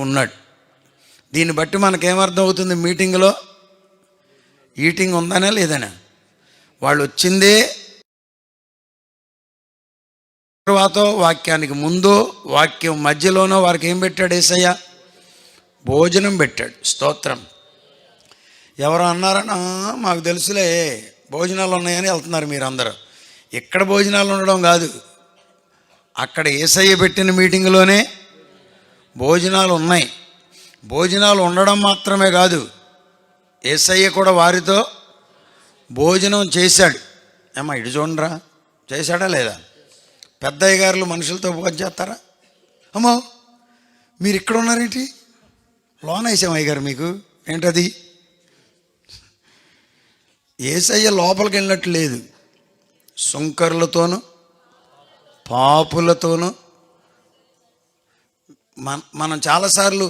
ఉన్నాడు. దీన్ని బట్టి మనకేమర్థం అవుతుంది? మీటింగ్లో ఈటింగ్ ఉందనే లేదనే. వాళ్ళు వచ్చిందే తర్వాత వాక్యానికి ముందో వాక్యం మధ్యలోనో వారికి ఏం పెట్టాడు యేసయ్య? భోజనం పెట్టాడు. స్తోత్రం. ఎవరు అన్నారన్నా మాకు తెలుసులే భోజనాలు ఉన్నాయని వెళ్తున్నారు మీరందరూ. ఇక్కడ భోజనాలు ఉండడం కాదు, అక్కడ యేసయ్య పెట్టిన మీటింగ్లోనే భోజనాలు ఉన్నాయి. భోజనాలు ఉండడం మాత్రమే కాదు, యేసయ్య కూడా వారితో భోజనం చేశాడు. ఏమ్మా ఇటు చూడరా, చేశాడా లేదా? పెద్దయ్య గారులు మనుషులతో భోజనం చేస్తారా? అమ్మో మీరు ఇక్కడ ఉన్నారేంటి? లోన వేసాం అయ్య గారు మీకు ఏంటది? యేసయ్య లోపలికి వెళ్ళినట్టు లేదు. సుంకరులతోనూ పాపులతోనూ మనం చాలాసార్లు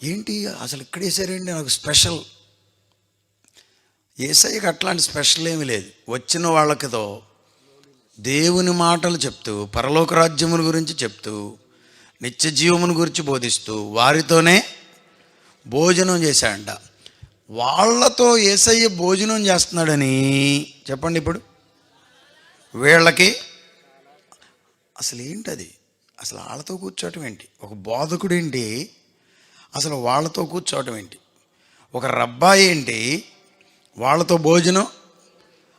ఏంటి అసలు ఇక్కడ వేసారేంటి నాకు స్పెషల్. యేసయ్యకి అట్లాంటి స్పెషల్ ఏమీ లేదు. వచ్చిన వాళ్ళకితో దేవుని మాటలు చెప్తూ, పరలోక రాజ్యముల గురించి చెప్తూ, నిత్య జీవమును గురించి బోధిస్తూ వారితోనే భోజనం చేశాడంట. వాళ్ళతో యేసయ్య భోజనం చేస్తున్నాడని చెప్పండి. ఇప్పుడు వీళ్ళకి అసలు ఏంటది? అసలు వాళ్ళతో కూర్చోవటం ఏంటి? ఒక బోధకుడు ఏంటి అసలు వాళ్ళతో కూర్చోవటం ఏంటి? ఒక రబ్బాయి ఏంటి వాళ్ళతో భోజనం?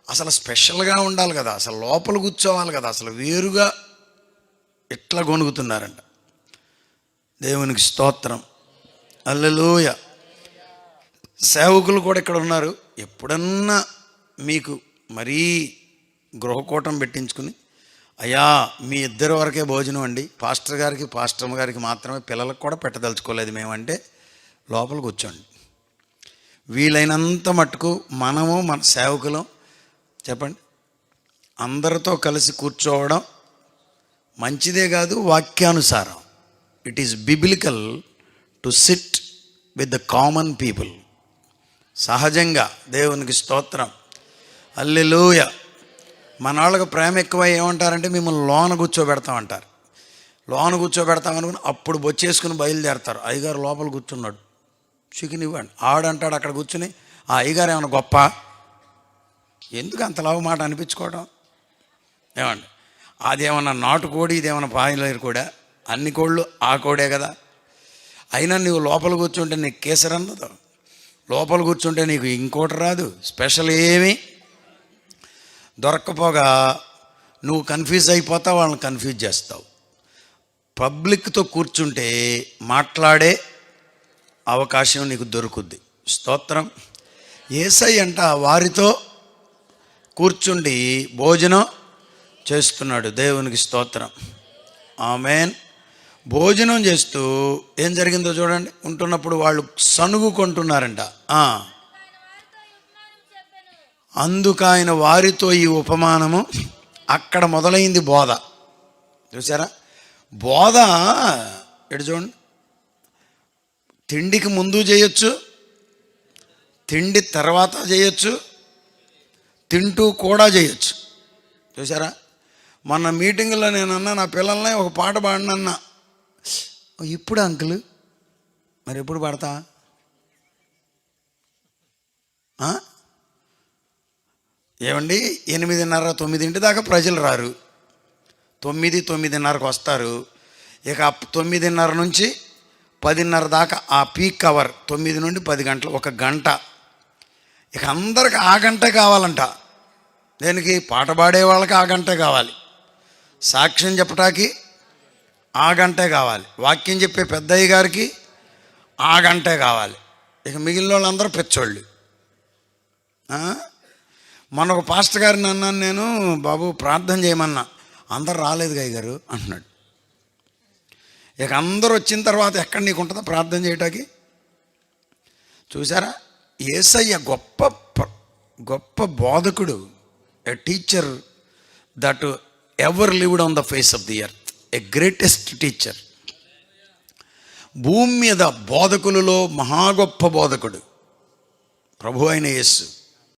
అసలు స్పెషల్గా ఉండాలి కదా, అసలు లోపల కూర్చోవాలి కదా, అసలు వేరుగా ఎట్లా గొణుగుతున్నారంట. దేవునికి స్తోత్రం. హల్లెలూయ. సేవకులు కూడా ఇక్కడ ఉన్నారు. ఎప్పుడన్నా మీకు మరీ గృహకూటం పెట్టించుకుని అయ్యా మీ ఇద్దరి వరకే భోజనం అండి, పాస్టర్ గారికి పాస్టర్మ గారికి మాత్రమే, పిల్లలకు కూడా పెట్టదలుచుకోలేదు మేమంటే లోపల కూర్చోండి. వీలైనంత మట్టుకు మనము మన సేవకులం చెప్పండి అందరితో కలిసి కూర్చోవడం మంచిదే కాదు, వాక్యానుసారం. It is biblical to sit with the common people. సహజంగా దేవునికి స్తోత్రం. హల్లెలూయ. మన వాళ్ళకి ప్రేమ ఎక్కువ ఏమంటారంటే మిమ్మల్ని లోన కూర్చోబెడతామంటారు. లోన కూర్చోబెడతామనుకుని అప్పుడు బొచ్చేసుకుని బయలుదేరతారు. అయ్యగారు లోపల కూర్చున్నాడు, చికెన్ ఇవ్వండి. ఆడంటాడు అక్కడ కూర్చుని, ఆ అయ్యగారు ఏమైనా గొప్ప? ఎందుకు అంత లావు మాట అనిపించుకోవడం? ఏమండి అదేమన్నా నాటుకోడి, ఇదేమన్నా పాయిలేరు కూడా? అన్ని కోళ్ళు ఆ కోడే కదా. అయినా నువ్వు లోపల కూర్చుంటే నీకు కేసరి అన్నదో, లోపల కూర్చుంటే నీకు ఇంకోటి రాదు, స్పెషల్ ఏమీ దొరక్కపోగా నువ్వు కన్ఫ్యూజ్ అయిపోతావు, వాళ్ళని కన్ఫ్యూజ్ చేస్తావు. పబ్లిక్తో కూర్చుంటే మాట్లాడే అవకాశం నీకు దొరుకుద్ది. స్తోత్రం. యేసయ్య అంట వారితో కూర్చుండి భోజనం చేస్తున్నాడు. దేవునికి స్తోత్రం. ఆమేన్. భోజనం చేస్తూ ఏం జరిగిందో చూడండి. ఉంటున్నప్పుడు వాళ్ళు సనుగుకుంటున్నారంట. అందుకు ఆయన వారితో ఈ ఉపమానము. అక్కడ మొదలైంది బోధ. చూసారా? బోధ ఎటు చూడండి. తిండికి ముందు చేయొచ్చు, తిండి తర్వాత చేయొచ్చు, తింటూ కూడా చేయొచ్చు. చూసారా? మొన్న మీటింగ్లో నేను అన్నా నా పిల్లల్ని ఒక పాట పాడినన్నా. ఇప్పుడు అంకుల్ మరి ఎప్పుడు పాడతా? ఏమండి 8:30 9 దాకా ప్రజలు రారు, 9 9:30కు వస్తారు. ఇక 9:30 నుంచి 10:30 దాకా ఆ పీక్ అవర్, 9 నుండి 10 గంటలు, 1 గంట. ఇక అందరికి ఆ గంటే కావాలంట. దేనికి? పాట పాడే వాళ్ళకి ఆ గంటే కావాలి, సాక్ష్యం చెప్పటానికి ఆ గంటే కావాలి, వాక్యం చెప్పే పెద్దయ్య గారికి ఆ గంటే కావాలి. ఇక మిగిలిన వాళ్ళందరూ పెచ్చోళ్ళు. మొన్న ఒక పాస్టర్ గారిని అన్నాను నేను, బాబు ప్రార్థన చేయమన్నా. అందరు రాలేదు గారు అంటున్నాడు. ఇక అందరూ వచ్చిన తర్వాత ఎక్కడ నీకు ఉంటుందో ప్రార్థన చేయటానికి? చూసారా? యేసయ్య గొప్ప గొప్ప బోధకుడు, a teacher that ever lived on the face of the earth, a greatest teacher. భూమి మీద బోధకులలో మహా గొప్ప బోధకుడు ప్రభు అయిన యేసు.